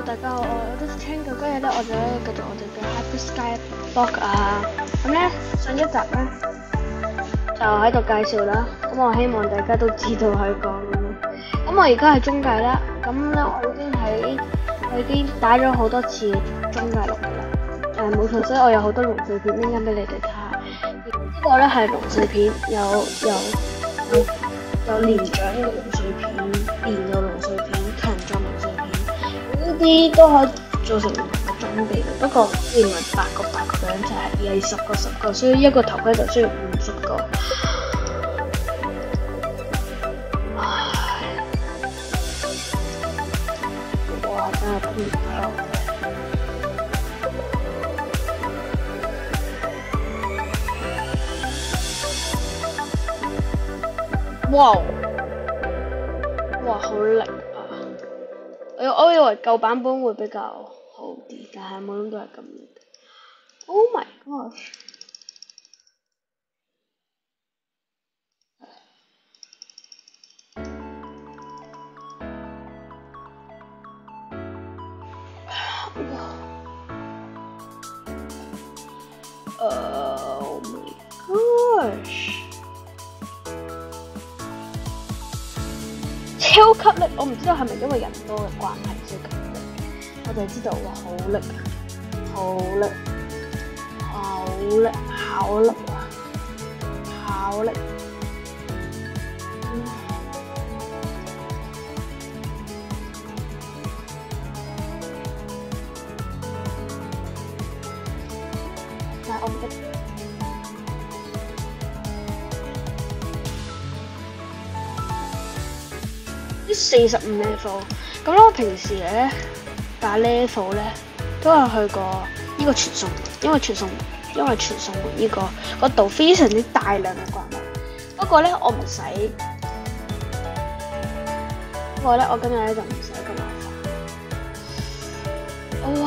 大家好，我係 Distin，今日咧我哋咧繼續我哋嘅 Hyper Sky Block 啊，咁咧上一集咧就喺度介紹啦，咁我希望大家都知道佢講嘅。咁我而家係中介啦，咁咧我已經打咗好多次中介龍噶啦，冇錯，所以我有好多龍碎片拎緊俾你哋睇下。呢個咧係龍碎片，有年長嘅龍碎片，年嘅龍碎片，強壯龍碎片。呢啲都可以做成唔同嘅裝備嘅，不過既然係8個咁樣，就係而係10個10個，所以一個頭盔就需要50個。唉，哇！真係唔夠。哇！哇！好力啊！我以為舊版本會比較好啲，但係冇諗到係咁力。Oh my gosh！ Oh my gosh！ 超級力，我唔知道係咪因為人多嘅關係超級力，我就知道哇好力，好力，好力，好力啊，好力！但係我唔得。45 level， 咁咧我平時咧打 level 咧都係去過呢個傳送門，因為傳送門呢個度非常之大量嘅怪物。不過咧我唔使，不過咧我今日咧就唔使咁麻煩。哇！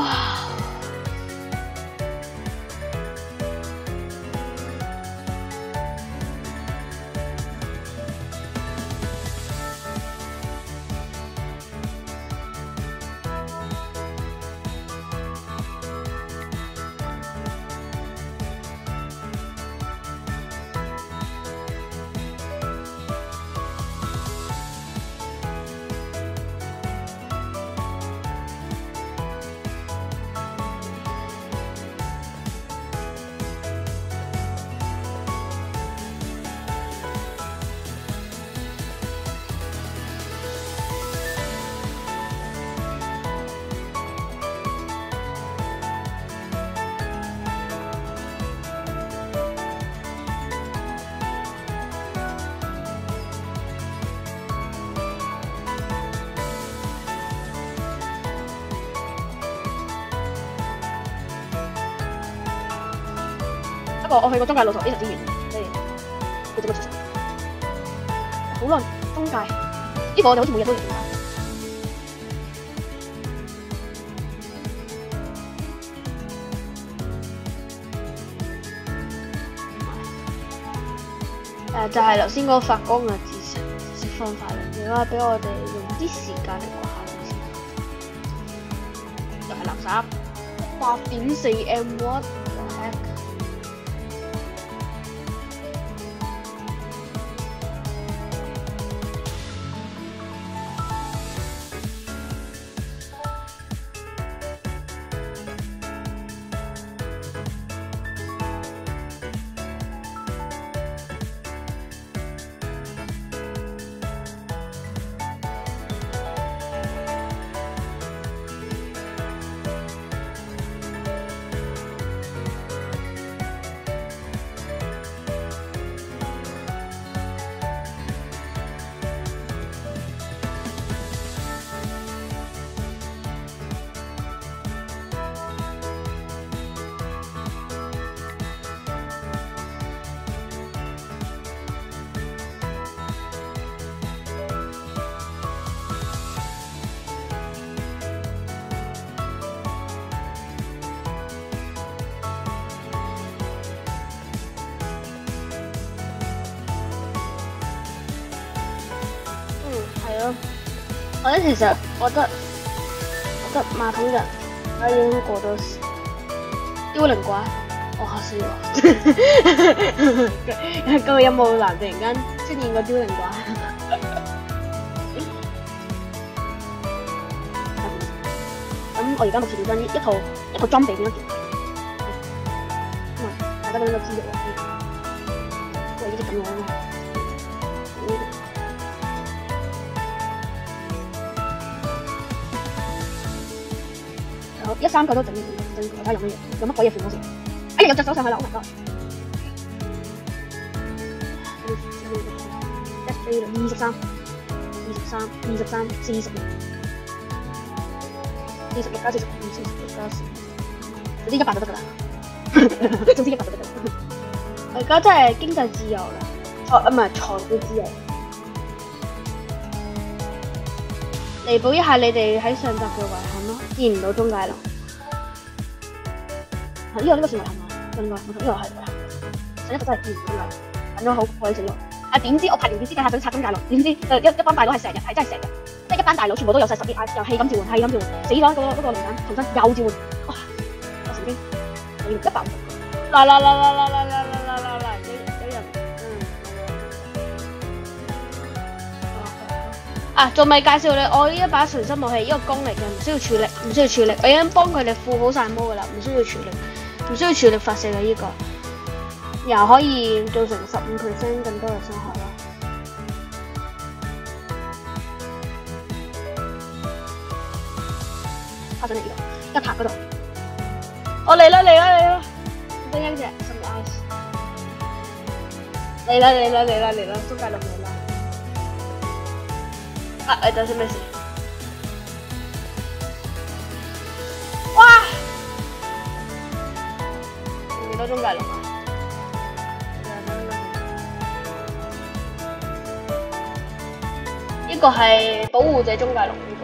我去過中介路途非常之遠，所以佢做乜嘢？好耐中介，呢個我哋好似每日都要點解？就係頭先嗰個發光嘅知識方法嚟，而家俾我哋用啲時間嚟講下先。又係垃圾，8.4 M。我咧其實覺得得馬桶人，而家已經過咗凋零啩，我嚇死我！各位有冇男突然間出現個凋零啩？咁我而家目前將一套裝備變咗件，大家都應該知嘅喎，因為呢啲咁樣嘅。一三個都整過，睇下有乜嘢，有乜鬼嘢款嗰時。哎呀，有隻手上去啦 ！Oh my god！ 23、46加42、46加10，總之100就得㗎啦。總之100就得㗎啦。而家真係經濟自由啦，唔係財富自由。彌補一下你哋喺上集嘅遺憾咯，見唔到中介樓。呢個算遺憾啊，應該冇錯，呢個係遺憾。上一集真係見唔到中介樓，等咗好鬼死耐。啊點知我拍完電視計下想拆中介樓，點知一班大佬係成日，係真係成日，即係一班大佬全部都有晒10億，又係咁召喚，係咁召喚，死咗嗰個龍蛋重新又召喚，哇！我神經，我要150。嗱，有人啊，仲未介紹你，我呢一把純心武器，呢個弓嚟嘅，唔需要處理，唔需要處理，我已經幫佢哋附好晒毛噶啦，唔需要處理，唔需要處理發射嘅呢個，又可以造成15% 更多嘅傷害啦。趴上嚟呢度，一塔嗰度，我嚟啦！真英姐，什麼 ice？ 嚟啦！中介龍嚟啦！啊！你等先咩事？哇！幾多中介龍啊？呢個係保護者中介龍呢個。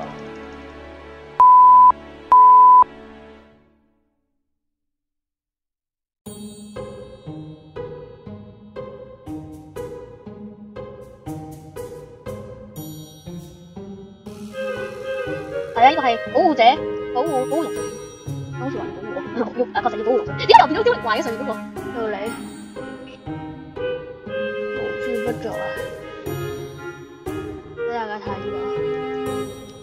係啊，呢個係保護者，保護龍上面，好似話保護喎，確實要保護龍上面。點解又變咗凋零怪嘅上面嗰個？到你，無處不在啊！俾大家睇呢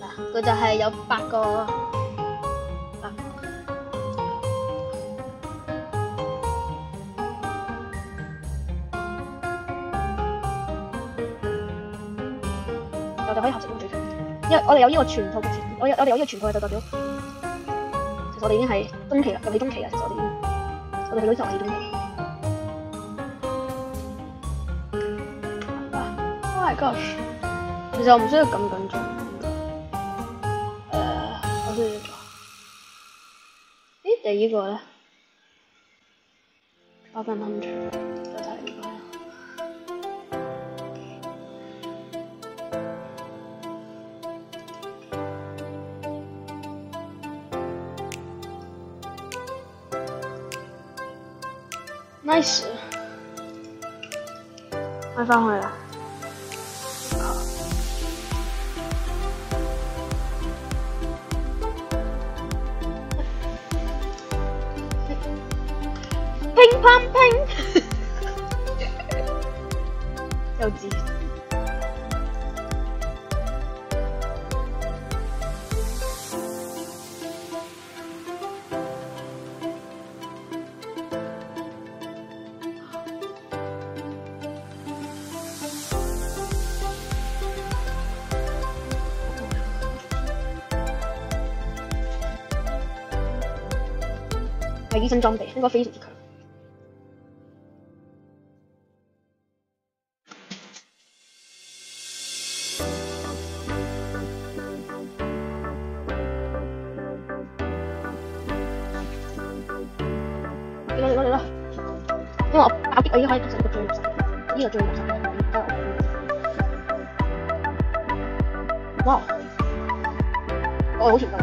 個，嗱，佢就係有8個，我哋可以合成到最長。因為我哋有呢個全套嘅，我哋有呢個全套嘅就代表，其實我哋已經係中期啦，遊戲中期啦，其實我哋去到遊戲中期。Oh my gosh！ 其實我唔需要咁緊張。我需要做。咦？第二個咧 ？Open Hunter， 再睇呢個。Nice， 開返去啦。乒乓乒，幼稚。係醫生裝備，應該非常之強。嚟啦！因為我爆擊，我已經可以做成個最入手，呢個最入手嘅，哇！我好甜㗎。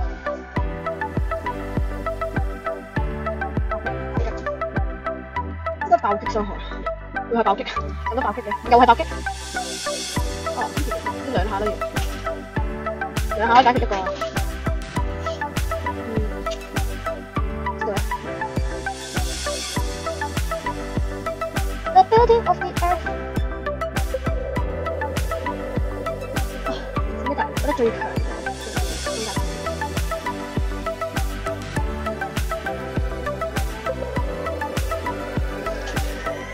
爆擊傷害，又係爆擊，咁多爆擊嘅，又係爆擊。哦，呢2下都要，2下可以解決一個。Melody of the Earth。咩特？覺得最強嘅邊個？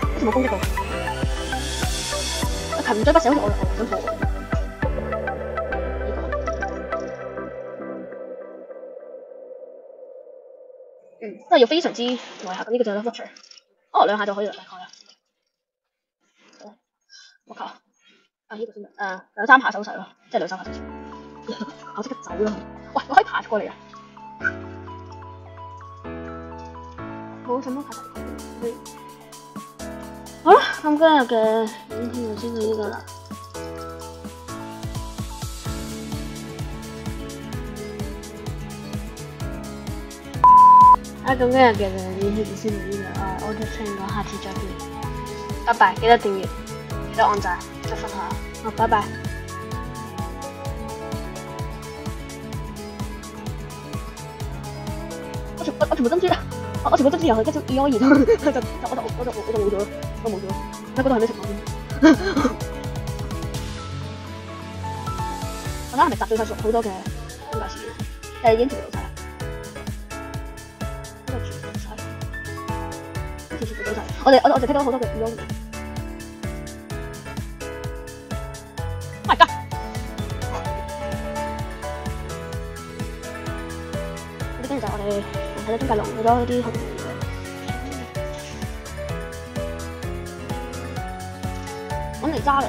好似冇攻擊到。擒追不捨，好似我想破。真係要非常之耐下，咁呢個就係 Watcher。哦，2下就可以啦，大概啦。我靠！呢個先得，2、3下手勢咯，即係2、3下手勢。我即刻走啦！喂，我可以爬過嚟啊！冇什麼爬嚟。好啦，咁今日嘅影片就先到呢度啦。咁今日嘅影片就先到呢度啦，我哋下次再見，拜拜！記得訂閱，記得按讚，記得分享，好，拜拜。我全部珍珠啊！我全部珍珠又係一張2歐2，我就冇咗，我冇咗，喺嗰度係咩情況先？我睇係咪集對晒好多嘅中介詞語，但係已經全部到晒啦。我哋睇到好多嘅 2歐2。My God！ 跟住就我哋睇到中介龍好多啲好嘅。揾嚟揸嚟。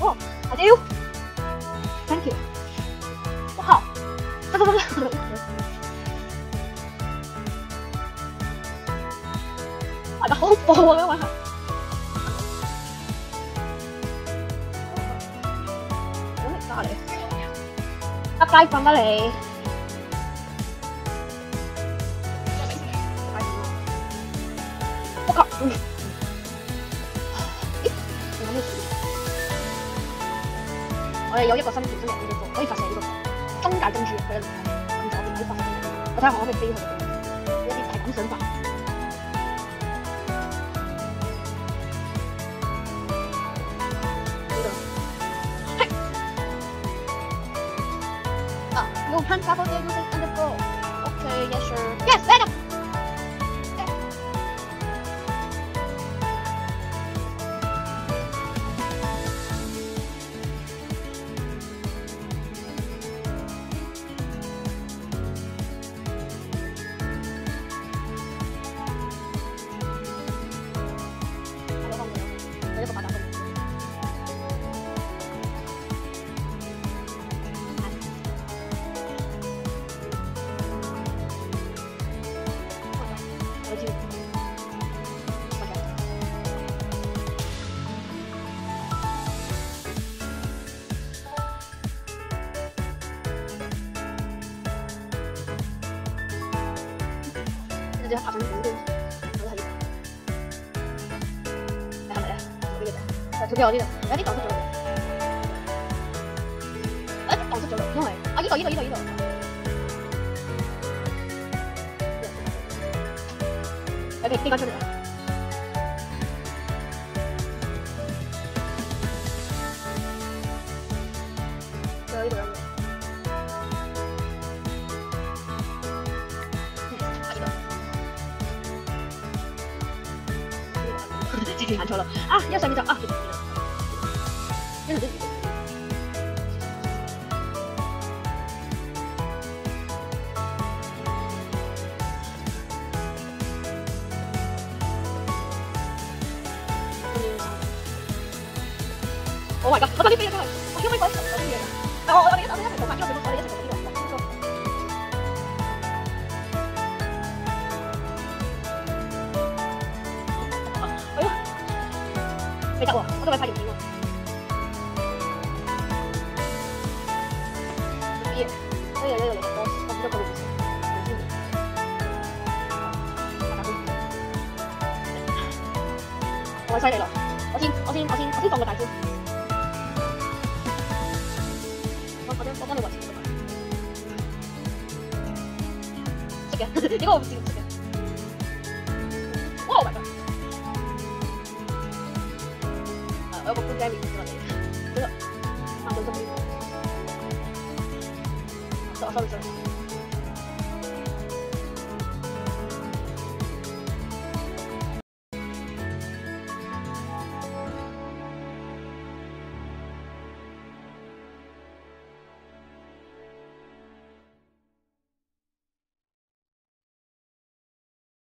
哦，阿雕 ，thank you。哇！得。大家好恐怖啊！呢位係。揾嚟揸嚟。得街瞓啦你。我靠！咦？仲有咩事？我哋有一個新條新人叫做可以發射呢個中介珍珠，佢喺度咁左邊可以發射。我睇下我可唔可以飛去嗰邊？有啲大膽想法。You can travel there using undergo. Okay, yes, sure. Yes, let up.你爬上去點先？我睇呢個，你係咪咧？呢個就條俾我呢度，有啲蕩失咗路，蕩失咗路，因為啊呢度，有飛翻出嚟啦。仲有呢度有。行錯啦！啊，一上面就啊，一路都Oh my god！ 我快啲飛咗出去！我可唔可以講啲嘢㗎？我哋一齊做埋，我哋一齊做呢個。未得喎，我都咪拍條片喎。所以呢度嚟我知道佢會先。我犀利咯！我先放個大招。我幫你維持。識嘅，應該我唔知唔識嘅。哇！我明白。我有個觀仔面俾我哋，呢個啱到中邊。sorry。